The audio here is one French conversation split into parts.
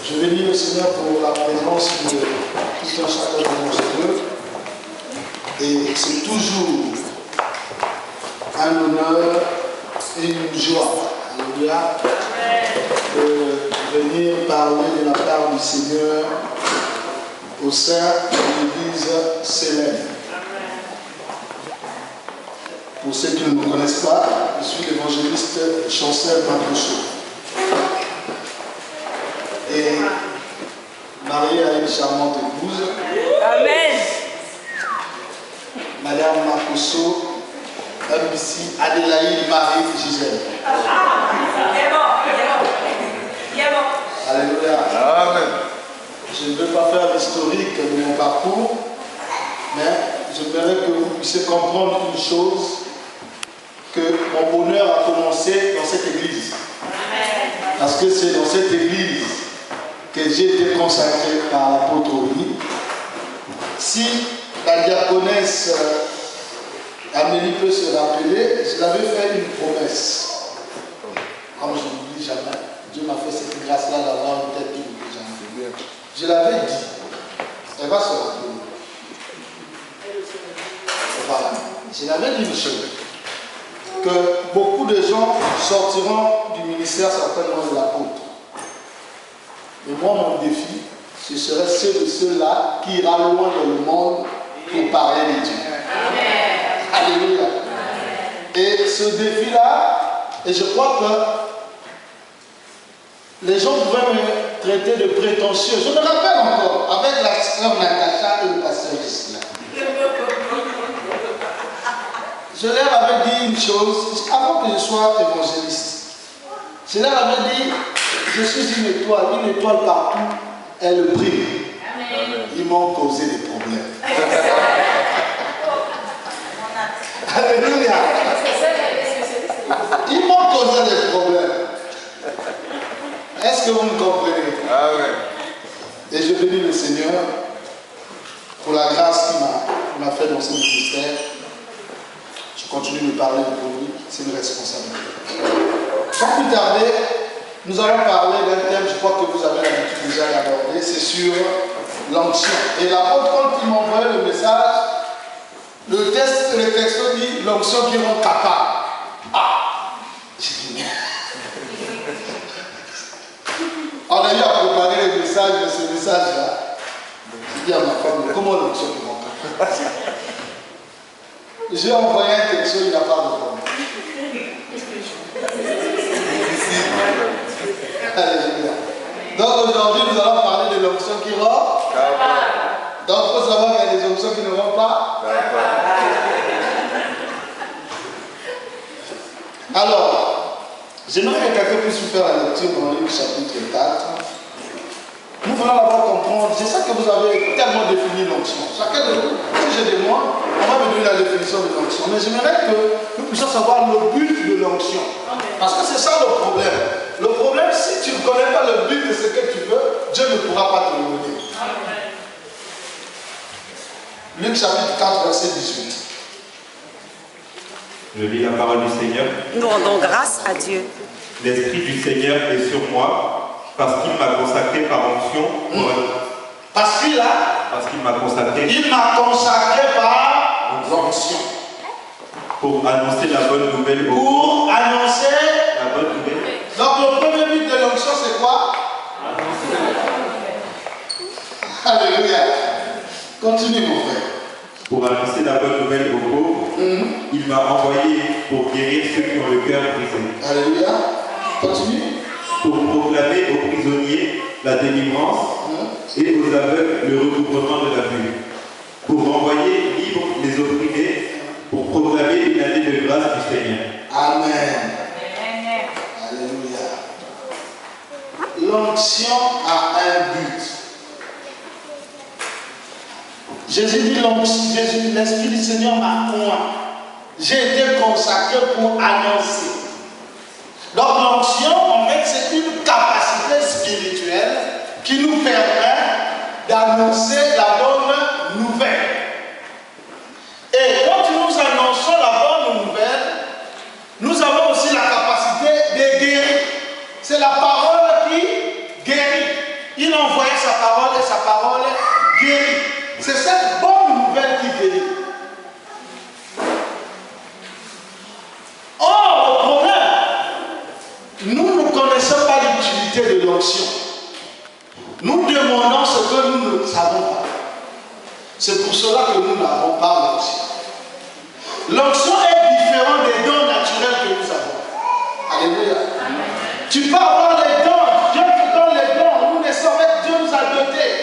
Je bénis le Seigneur pour la présence de tout un chacun de nos œuvres. Et c'est toujours un honneur et une joie, alléluia, de venir parler de la part du Seigneur au sein de l'Église Célèbre. Pour ceux qui ne me connaissent pas, je suis l'évangéliste Chancel Macosso. Et marié à une charmante épouse. Amen. Madame Macosso, MBC Adélaïde Marie Gisèle. Alléluia. Amen. Je ne veux pas faire l'historique de mon parcours, mais j'aimerais que vous puissiez comprendre une chose, que mon bonheur a commencé dans cette église. Parce que c'est dans cette église que j'ai été consacré par l'apôtre Oli. Si la diaconesse Amélie peut se rappeler, je l'avais fait une promesse. Comme je n'oublie jamais, Dieu m'a fait cette grâce-là d'avoir une tête qui n'oublie jamais. Je l'avais dit. Elle va se rappeler. Voilà. Je l'avais dit une chose. Que beaucoup de gens sortiront du ministère certainement de l'apôtre. Et moi, mon défi, ce serait ceux-là qui ira loin dans le monde pour parler de Dieu. Amen. Alléluia. Et ce défi-là, et je crois que les gens pouvaient me traiter de prétentieux. Je me rappelle encore, avec la sœur Natacha et le pasteur Gisela. Je leur avais dit une chose, avant que je sois évangéliste. Je leur avais dit, je suis une étoile partout, elle brille. Amen. Ils m'ont causé des problèmes. Alléluia. Ils m'ont causé des problèmes. Est-ce que vous me comprenez? Ah ouais. Et je bénis le Seigneur pour la grâce qu'il m'a fait dans ce ministère. Je continue de parler pour lui, c'est une responsabilité. Sans plus tarder, nous allons parler d'un thème, je crois que vous avez l'habitude déjà d'aborder, c'est sur l'onction. Et l'apôtre, quand il m'envoie le message, le texte dit l'onction qui rend capable. Ah! J'ai dit non. On a eu à préparer le message de ce message-là. J'ai dit à ma femme, comment l'onction qui rend capable? J'ai envoyé un texto, il n'a pas répondu. Alléluia. Donc aujourd'hui, nous allons parler de l'onction qui rend. Donc il faut savoir qu'il y a des onctions qui ne rendent pas. Alors, j'aimerais que quelqu'un puisse vous faire la lecture dans Luc chapitre 4. Nous voulons d'abord comprendre, c'est ça que vous avez tellement défini l'onction. Chacun de vous, si j'ai des mots, on va me donner la définition de l'onction. Mais j'aimerais que nous puissions savoir le but de l'onction. Parce que c'est ça le problème. Le problème, si tu ne connais pas le but de ce que tu veux, Dieu ne pourra pas te le donner. Luc chapitre 4, verset 18. Je lis la parole du Seigneur. Nous rendons grâce à Dieu. L'Esprit du Seigneur est sur moi, parce qu'il m'a consacré par onction. Parce qu'il m'a consacré. Il m'a consacré par l'onction. Pour annoncer la bonne nouvelle. Pour annoncer la bonne nouvelle. Donc le premier but de l'onction, c'est quoi? Alléluia. Continue mon frère. Pour annoncer la bonne nouvelle aux pauvres, il m'a envoyé pour guérir ceux qui ont le cœur brisé. Alléluia. Continue. Pour proclamer aux prisonniers la délivrance et aux aveugles le recouvrement de la vue. Pour renvoyer libres les opprimés, pour proclamer une année de grâce du Seigneur. Amen. Alléluia. L'onction a un but. Jésus dit l'Esprit du Seigneur m'a oint. J'ai été consacré pour annoncer. Donc l'onction, en fait, c'est une capacité spirituelle qui nous permet d'annoncer la bonne nouvelle. Et quand nous annonçons la bonne nouvelle, nous avons aussi la capacité de guérir. C'est la parole qui guérit. il a envoyé sa parole et sa parole guérit. C'est cette bonne nouvelle qui guérit. Or, le problème, nous ne connaissons pas l'utilité de l'onction. Nous demandons ce que nous ne savons pas. C'est pour cela que nous n'avons pas l'onction. L'onction est différente des dons naturels que nous avons. Alléluia. Tu peux avoir les dons. Dieu te donne les dons. Nous naissons avec Dieu, nous a dotés.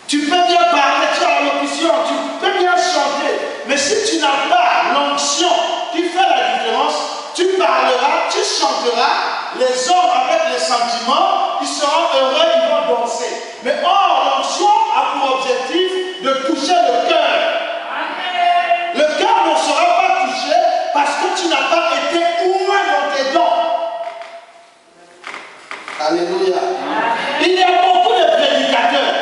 Tu peux bien parler, tu as l'option, tu peux bien chanter. Mais si tu n'as pas l'onction qui fait la différence, tu parleras, tu chanteras, les hommes avec les sentiments, ils seront heureux, ils vont danser. Mais or, l'onction a pour objectif de toucher le cœur. Le cœur ne sera pas touché parce que tu n'as pas été ouvert dans tes dons. Alléluia. Il y a beaucoup de prédicateurs,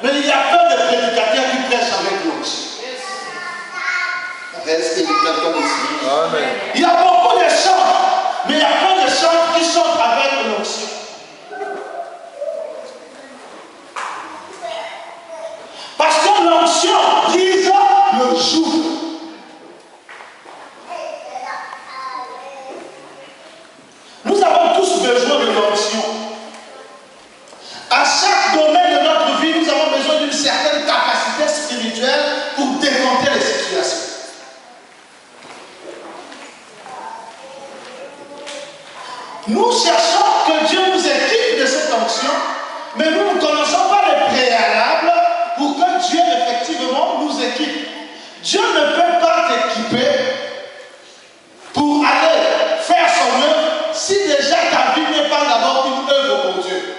mais il y a peu de prédicateurs qui prêchent avec l'onction. Est-ce qu'il y a quelqu'un ici? Amen. Il y a beaucoup de chants, mais il y a peu de chants qui chantent avec l'onction. Parce que l'onction brise le joug. Nous avons tous besoin de l'onction. À chaque domaine de notre vie, nous avons besoin d'une certaine capacité spirituelle pour démonter les situations. Nous cherchons que Dieu nous équipe de cette onction, mais nous ne connaissons pas les préalables pour que Dieu effectivement nous équipe. Dieu ne peut pas t'équiper pour aller faire son œuvre si déjà ta vie n'est pas d'abord une œuvre pour Dieu.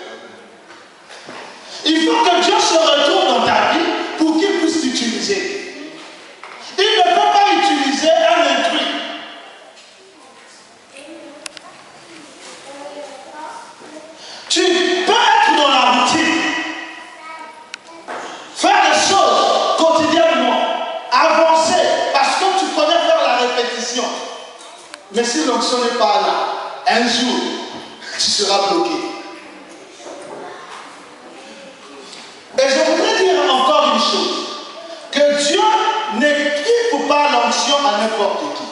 Il faut que Dieu se retrouve dans ta vie pour qu'il puisse t'utiliser. Il ne peut pas utiliser un intrus. Tu peux être dans la routine, faire des choses quotidiennement, avancer parce que tu connais faire la répétition. Mais si l'onction n'est pas là, un jour, tu seras bloqué. Et je voudrais dire encore une chose, que Dieu n'équipe pas l'onction à n'importe qui.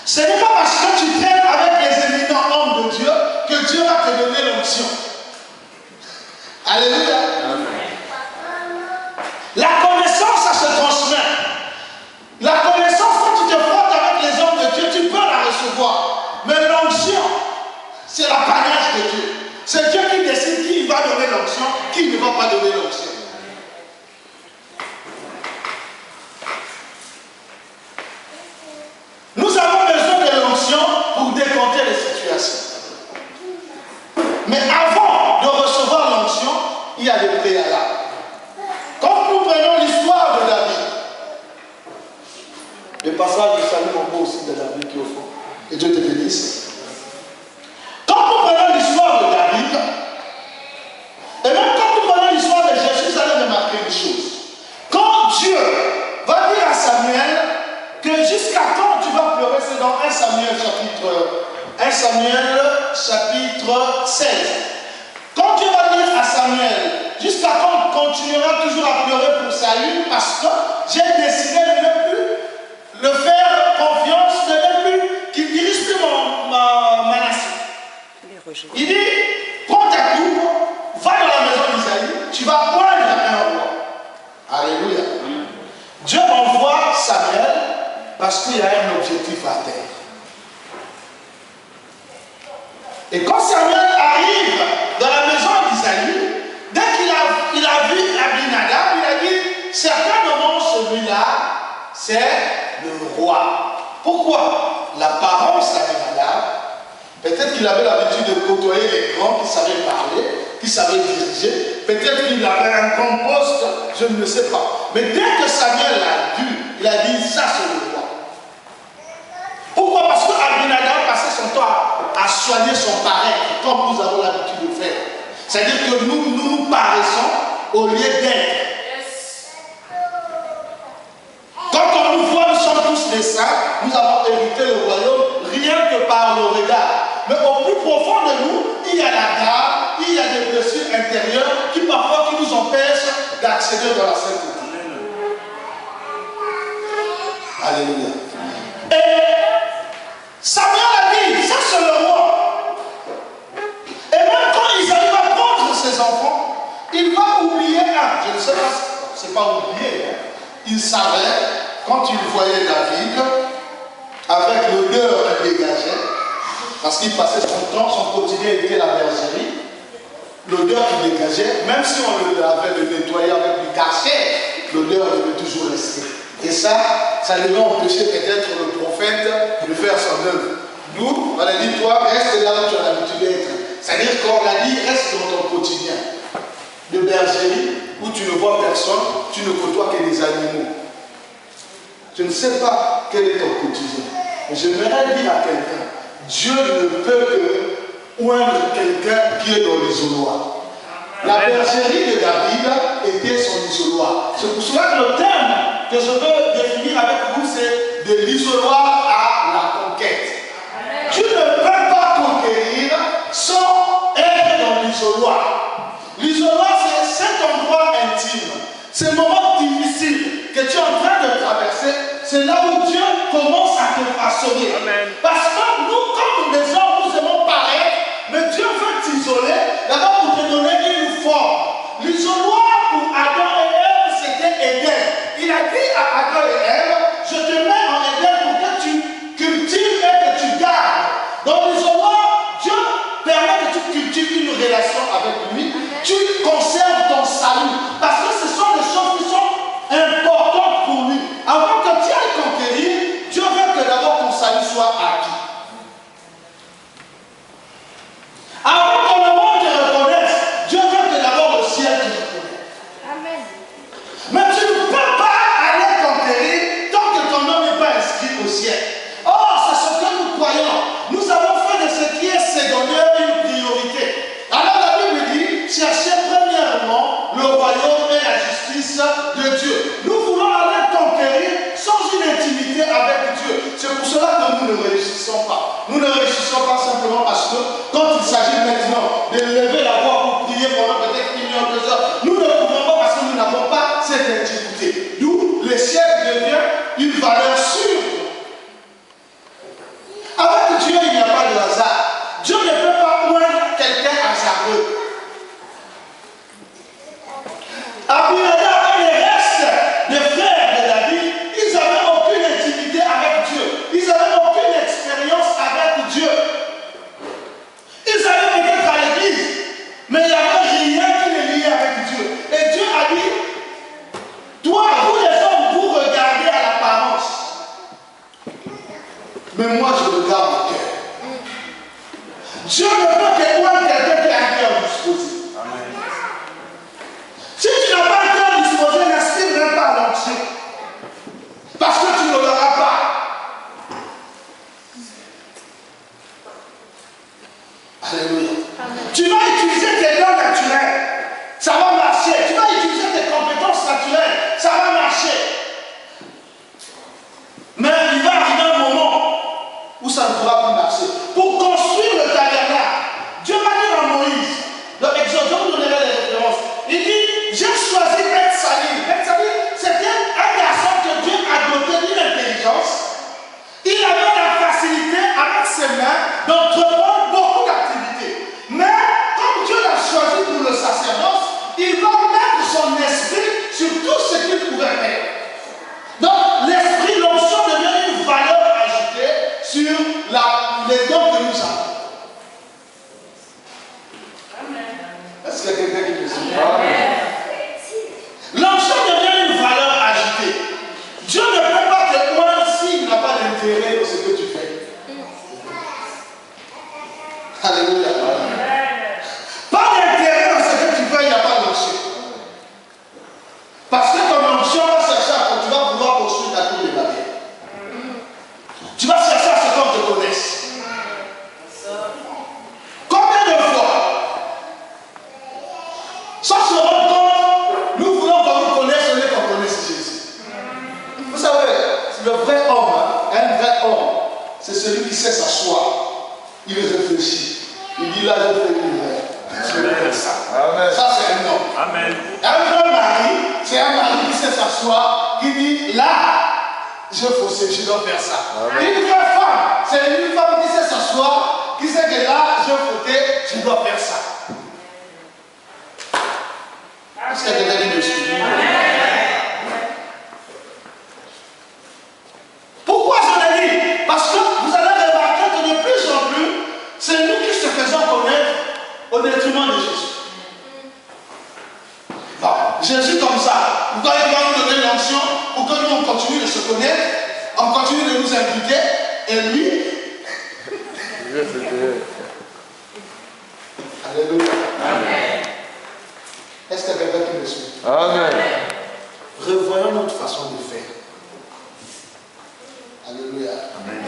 Ce n'est pas parce que tu traînes avec les éminents hommes de Dieu que Dieu va te donner l'onction. Alléluia. La connaissance, ça se transmet. La connaissance, quand tu te frottes avec les hommes de Dieu, tu peux la recevoir. Mais l'onction, c'est l'apanage de Dieu. C'est Dieu qui décide qui va donner l'onction, qui ne va pas donner l'onction. Nous avons besoin de l'onction pour décompter les situations. Mais avant de recevoir l'onction, il y a des préalables. Quand nous prenons l'histoire de David, le passage du salut, on voit aussi de David qui est au fond. Que Dieu te bénisse. Quand nous prenons l'histoire de David, et même quand nous prenons l'histoire de Jésus, vous allez remarquer une chose. Quand Dieu va dire à Samuel que jusqu'à quand tu vas pleurer, c'est dans 1 Samuel chapitre 16. Quand Dieu va dire à Samuel, jusqu'à quand tu continueras toujours à pleurer pour Saül, parce que j'ai décidé de ne plus le faire confiance, de ne plus qu'il dirige plus ma nation. Il dit, prends ta coupe, va dans la maison d'Isaïe, tu vas oindre un roi. Alléluia. Dieu envoie Samuel parce qu'il y a un objectif à terre. Et quand Samuel arrive dans la maison d'Isaïe, dès qu'il a vu Abinadab, il a dit, certainement celui-là, c'est le roi. Pourquoi? L'apparence d'Abinadab, peut-être qu'il avait l'habitude de côtoyer les grands qui savaient parler, qui savaient diriger, peut-être qu'il avait un grand poste, je ne le sais pas. Mais dès que Samuel l'a vu, il a dit, ça c'est le roi. Pourquoi? Parce que Abinadab passait son temps à soigner son paraître, comme nous avons l'habitude de faire. C'est-à-dire que nous paraissons au lieu d'être. Quand on nous voit, nous sommes tous les saints, nous avons hérité le royaume rien que par le regard. Mais au plus profond de nous, il y a la garde, il y a des blessures intérieures qui parfois qui nous empêchent d'accéder dans la sainteté. Alléluia. Et Samuel a dit, ça c'est le roi. Et même quand ils arrivent à prendre ses enfants, il va oublier un. Je ne sais pas, c'est pas oublié. Hein. Il savait, quand il voyait David, avec l'odeur qu'il dégageait, parce qu'il passait son temps, son quotidien était la bergerie, l'odeur qu'il dégageait, même si on le lavait, le nettoyait avec du cachet, l'odeur devait toujours rester. Et ça devait empêcher peut-être le prophète de faire son œuvre. Nous, on a dit, toi, reste là où tu as l'habitude d'être. C'est-à-dire qu'on a dit, reste dans ton quotidien de bergerie, où tu ne vois personne, tu ne côtoies que des animaux. Je ne sais pas quel est ton quotidien. Mais j'aimerais dire à quelqu'un, Dieu ne peut que oindre quelqu'un qui est dans l'isoloir. La bergerie de David était son isoloir. C'est pour cela que le terme que je veux définir avec vous, c'est de l'isoloir à la conquête. Amen. Tu ne peux pas conquérir sans être dans l'isoloir. L'isoloir, c'est cet endroit intime. Ces moments difficiles que tu es en train de traverser, c'est là où Dieu commence à te façonner. Amen. Parce que nous, comme des hommes, nous aimons paraître, mais Dieu veut t'isoler, d'abord pour te donner une forme. L'isoloir pour Adam et Ève, c'était Éden. Il a dit à Adam et Ève, je te mets en Éden pour que tu cultives et que tu gardes. Dans l'isoloir, Dieu permet que tu cultives une relation avec lui, tu conserves ton salut. Parce que ce sont des choses qui sont importantes pour lui. Avant que tu ailles conquérir, Dieu veut que d'abord ton salut soit acquis. Avant que le monde te reconnaisse, Dieu veut que d'abord le ciel te reconnaisse. Amen. Mais tu ne peux pas aller conquérir tant que ton nom n'est pas inscrit au ciel. Or, c'est ce que nous croyons. Nous avons fait de ce qui est secondaire une priorité. Alors la Bible dit, cherchez premièrement le royaume et la justice de Dieu. Nous voulons aller conquérir sans une intimité avec Dieu. C'est pour cela que nous ne réussissons pas. Nous ne réussissons pas simplement parce que quand il s'agit maintenant de lever la voix pour prier pendant peut-être 1 million de heures, nous ne pouvons pas parce que nous n'avons pas cette intimité. D'où le ciel devient une valeur sûre. Avec Dieu, il n'y a pas de hasard. Dieu ne peut pas oindre quelqu'un hasardeux. Abinadab et les restes des frères de David, ils n'avaient aucune intimité avec Dieu. Ils n'avaient aucune expérience avec Dieu. Ils allaient peut-être à l'église, mais il n'y avait rien qui les liait avec Dieu. Et Dieu a dit, toi, vous les hommes, vous regardez à l'apparence. Mais moi, je regarde le cœur. Dieu ne peut que voir quelqu'un qui a un cœur disposé. Amen. Si tu n'as pas un cœur disposé, n'aspire même pas à l'onction. Parce que tu ne l'auras pas. Alléluia. Amen. Tu vas utiliser tes dons naturels. Ça va marcher. Tu vas utiliser tes compétences naturelles. Ça va marcher. Mais il va arriver un moment où ça ne pourra plus marcher. Pour construire le tabernacle, Dieu va dire à Moïse, dans Exode, je vous donnerai les références. Il dit, j'ai choisi Beth-Salim. Beth-Salim, c'était un garçon que Dieu a doté d'une intelligence. Il avait la facilité avec ses mains d'entreprendre beaucoup d'activités. Mais comme Dieu l'a choisi pour le sacerdoce, il va mettre son esprit sur tout ce qu'il pouvait faire. Donc l'esprit, l'onction devient une valeur ajoutée sur les dons que nous avons. Est-ce qu'il y a quelqu'un qui me suit? L'onction devient une valeur ajoutée. Dieu ne peut pas te voir s'il n'a pas d'intérêt dans ce que tu fais. Alléluia. Pas d'intérêt dans ce que tu fais, il n'y a pas d'onction. Parce que ton onction va chercher à quand tu vas pouvoir construire ta tour de Babel. Tu vas chercher à ce qu'on te connaisse. Combien de fois, sans se rendre compte, nous voulons qu'on nous connaisse au lieu qu'on connaisse Jésus. Vous savez, le vrai homme, un vrai homme, c'est celui qui sait s'asseoir. il réfléchit. Il dit là, je fais une je vais faire ça. Amen. Ça, c'est un homme. Amen. Un vrai mari, c'est un mari qui sait s'asseoir, qui dit là, je fausse, je dois faire ça. Amen. Une vraie femme, c'est une femme qui sait s'asseoir, qui sait que là, je fausse, je dois faire ça. Est-ce que quelqu'un dit dessus? Pourquoi je l'ai dit? Parce que vous allez remarquer que de plus en plus, c'est nous qui se faisons connaître au détriment de Jésus. Bon, Jésus comme ça, vous voyez, il va nous donner l'onction pour que nous on continue de se connaître, on continue de nous impliquer, et lui. Alléluia. Amen. Est-ce qu'il y a quelqu'un qui me suit? Amen. Revoyons notre façon de faire. Alléluia. Amen.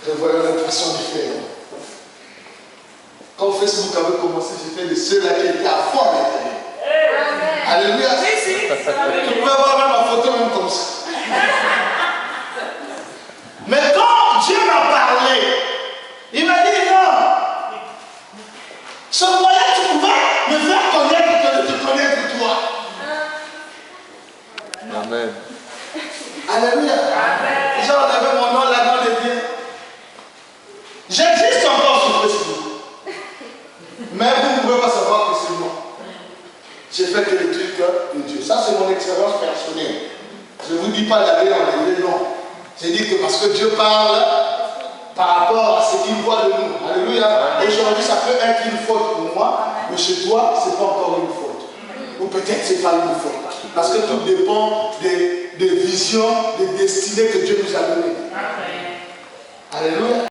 Revoyons notre façon de faire. Quand Facebook avait commencé, j'étais le seul là qui était à fond à l'intérieur. Alléluia. Tu pouvais voir même ma photo même comme ça. Mais quand Dieu m'a parlé, il m'a dit non. Ce moyen, tu pouvais me faire connaître que de te connaître toi. Amen. Alléluia. J'ai enlevé mon nom là dans les biens. J'existe encore sur Facebook. Mais vous ne pouvez pas savoir que c'est moi. J'ai fait que les trucs de Dieu. Ça, c'est mon expérience personnelle. Je ne vous dis pas d'aller enlever, non. J'ai dit que parce que Dieu parle par rapport à ce qu'il voit de nous. Alléluia. Aujourd'hui, ça peut être une faute pour moi, mais chez toi, ce n'est pas encore une faute. Ou peut-être ce n'est pas une faute. Parce que tout dépend des visions, des destinées que Dieu nous a données. Alléluia.